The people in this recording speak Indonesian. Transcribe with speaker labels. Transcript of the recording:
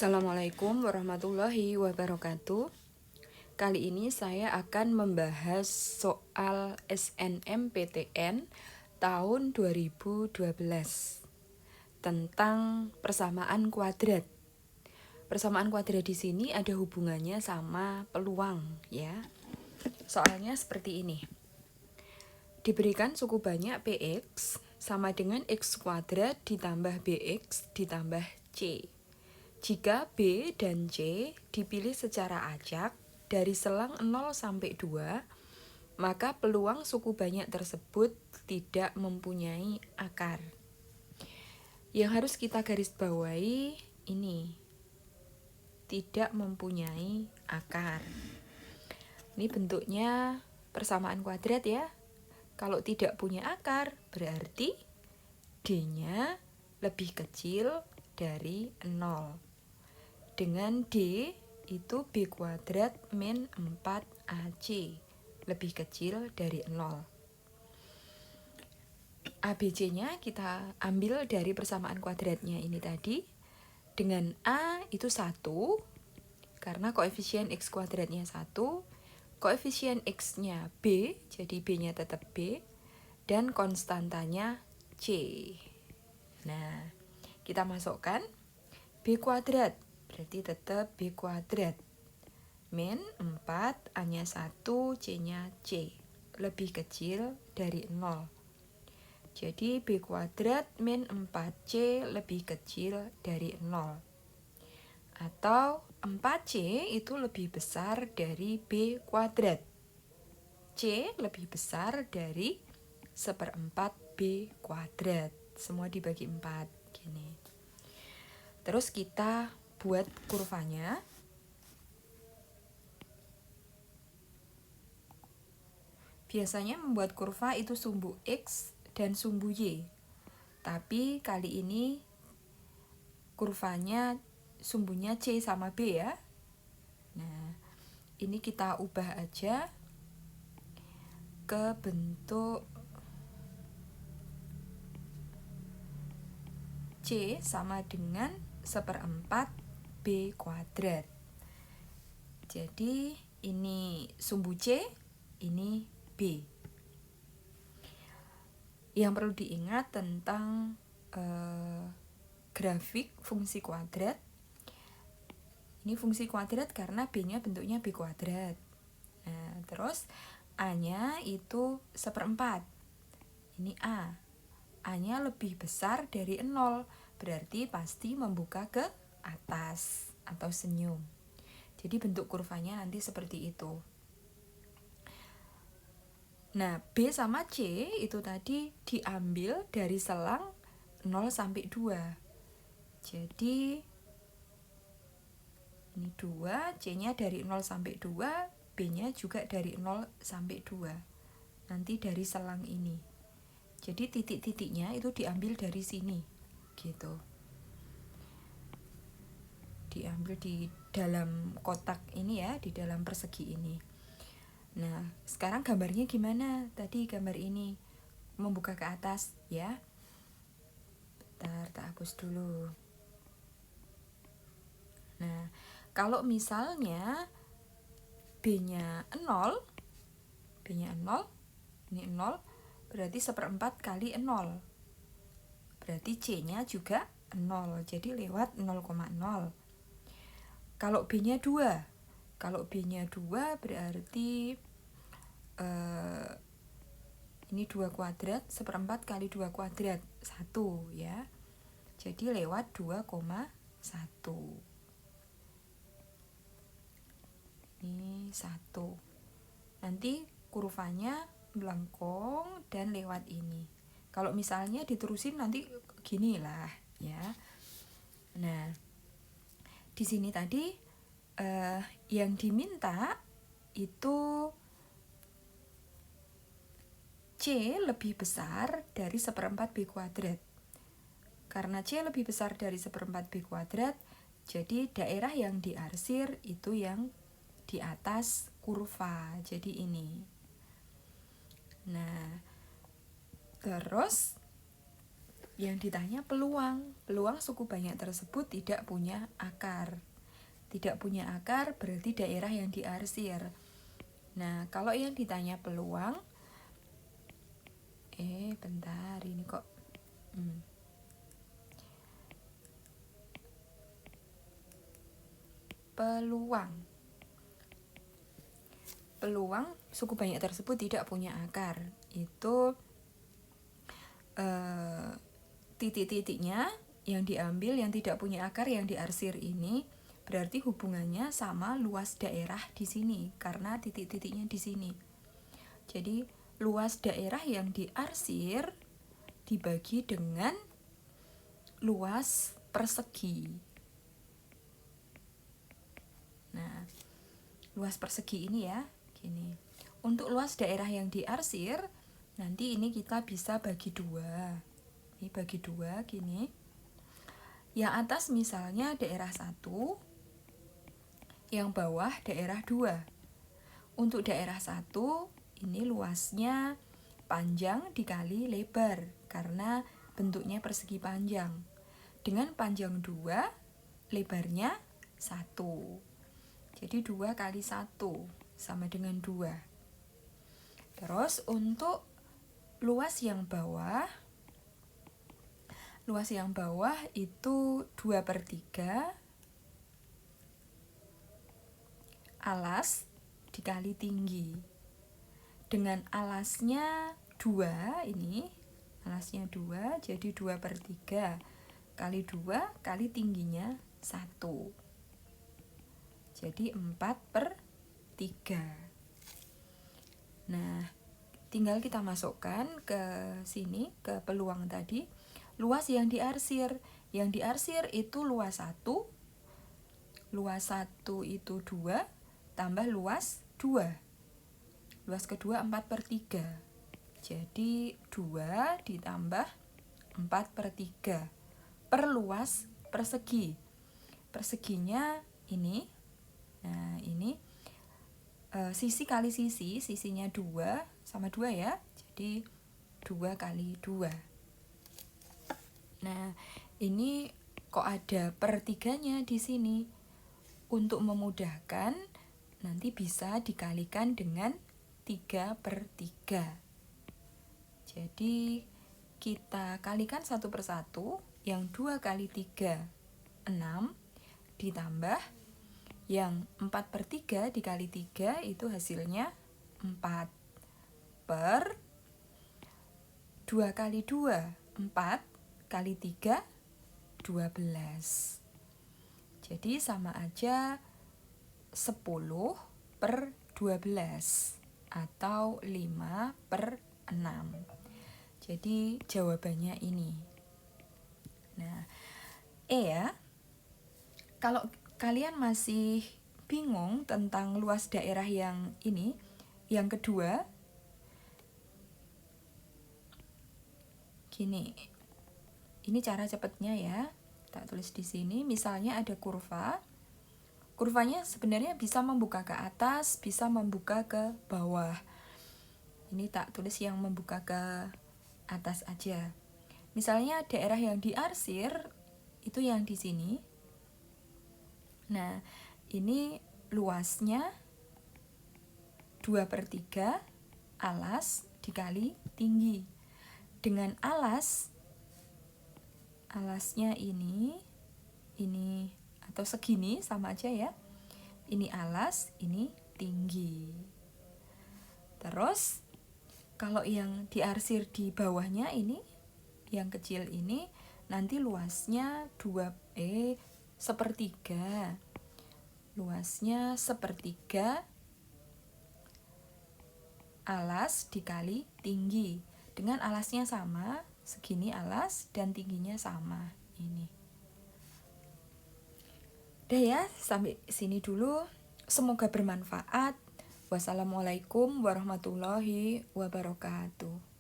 Speaker 1: Assalamualaikum warahmatullahi wabarakatuh. Kali ini saya akan membahas soal SNMPTN tahun 2012 tentang persamaan kuadrat. Persamaan kuadrat di sini ada hubungannya sama peluang ya. Soalnya seperti ini. Diberikan suku banyak PX sama dengan X kuadrat ditambah BX ditambah C. Jika B dan C dipilih secara acak dari selang 0 sampai 2, maka peluang suku banyak tersebut tidak mempunyai akar. Yang harus kita garis bawahi ini, tidak mempunyai akar. Ini bentuknya persamaan kuadrat ya. Kalau tidak punya akar, berarti D-nya lebih kecil dari 0. Dengan D itu B kuadrat min 4AC lebih kecil dari 0. ABC-nya kita ambil dari persamaan kuadratnya ini tadi. Dengan A itu 1, karena koefisien X kuadratnya 1. Koefisien X-nya B, jadi B-nya tetap B. Dan konstantanya C. Nah, kita masukkan B kuadrat. Berarti tetap B kuadrat. Min 4, A-nya 1, C-nya C. Lebih kecil dari 0. Jadi B kuadrat min 4C lebih kecil dari 0. Atau 4C itu lebih besar dari B kuadrat. C lebih besar dari 1/4 B kuadrat. Semua dibagi 4. Gini. Terus kita buat kurvanya. Biasanya membuat kurva itu sumbu X dan sumbu Y. Tapi kali ini kurvanya sumbunya C sama B ya. Nah, ini kita ubah aja ke bentuk C sama dengan 1/4 B kuadrat. Jadi ini sumbu C, ini B. Yang perlu diingat tentang grafik fungsi kuadrat. Ini fungsi kuadrat karena B-nya bentuknya B kuadrat. Nah, terus A-nya itu 1/4. Ini A. A-nya lebih besar dari 0. Berarti pasti membuka ke atas atau senyum. Jadi bentuk kurvanya nanti seperti itu. Nah, B sama C itu tadi diambil dari selang 0 sampai 2. Jadi ini 2, C-nya dari 0 sampai 2, B-nya juga dari 0 sampai 2. Nanti dari selang ini. Jadi titik-titiknya itu diambil dari sini. Gitu. Diambil di dalam kotak ini ya, di dalam persegi ini. Nah, sekarang gambarnya gimana? Tadi gambar ini membuka ke atas ya. Bentar, tak hapus dulu. Nah, kalau misalnya B-nya 0, B-nya 0, ini 0, berarti 1/4 kali 0. Berarti C-nya juga 0, jadi lewat 0,0. Kalau B-nya 2, kalau B-nya 2 berarti ini 2 kuadrat, 1/4 kali 2 kuadrat, 1 ya. Jadi lewat 2,1. Ini 1. Nanti kurvanya melengkung dan lewat ini. Kalau misalnya diterusin nanti gini lah ya. Nah, di sini tadi yang diminta itu C lebih besar dari 1/4 B kuadrat. Karena C lebih besar dari 1/4 B kuadrat, jadi daerah yang diarsir itu yang di atas kurva. Jadi ini. Nah, terus Yang ditanya peluang. Peluang suku banyak tersebut tidak punya akar. Tidak punya akar berarti daerah yang diarsir. Nah, kalau yang ditanya peluang, bentar, ini kok peluang suku banyak tersebut tidak punya akar. Itu titik-titiknya yang diambil yang tidak punya akar yang diarsir ini berarti hubungannya sama luas daerah di sini karena titik-titiknya di sini. Jadi luas daerah yang diarsir dibagi dengan luas persegi. Nah, luas persegi ini ya, gini. Untuk luas daerah yang diarsir, nanti ini kita bisa bagi dua. Ini bagi dua, gini. Yang atas misalnya daerah 1, yang bawah daerah 2. Untuk daerah 1, ini luasnya panjang dikali lebar, karena bentuknya persegi panjang. Dengan panjang 2, lebarnya 1. Jadi 2 kali 1 sama dengan 2. Terus untuk luas yang bawah itu 2/3 alas dikali tinggi. Dengan alasnya 2 ini, alasnya 2, jadi 2/3 kali 2 kali tingginya 1. Jadi 4/3. Nah, tinggal kita masukkan ke sini, ke peluang tadi. Luas yang diarsir. Yang diarsir itu luas 1. Luas 1 itu 2, tambah luas 2. Luas kedua 4/3. Jadi 2 ditambah 4/3 per luas persegi. Perseginya ini. Nah, ini sisi kali sisi, sisinya 2 sama 2 ya. Jadi 2 kali 2. Nah, ini kok ada per-3-nya di sini. Untuk memudahkan, nanti bisa dikalikan dengan 3/3. Jadi kita kalikan satu per satu. Yang 2 kali 3, 6. Ditambah yang 4/3 dikali 3 itu hasilnya 4. Per 2 kali 2, 4 kali 3, 12. Jadi sama aja 10/12 atau 5/6. Jadi jawabannya ini. Nah, ya. Kalau kalian masih bingung tentang luas daerah yang ini, yang kedua, gini. Ini cara cepatnya ya. Tak tulis di sini, misalnya ada kurva. Kurvanya sebenarnya bisa membuka ke atas, bisa membuka ke bawah. Ini tak tulis yang membuka ke atas aja. Misalnya daerah yang diarsir itu yang di sini. Nah, ini luasnya 2/3 alas dikali tinggi. Dengan alasnya ini atau segini sama aja ya. Ini alas, ini tinggi. Terus kalau yang diarsir di bawahnya ini, yang kecil ini, nanti luasnya 1/3. Luasnya 1/3 alas dikali tinggi. Dengan alasnya sama, segini alas dan tingginya sama. Ini. Udah ya, sampai sini dulu. Semoga bermanfaat. Wassalamualaikum warahmatullahi wabarakatuh.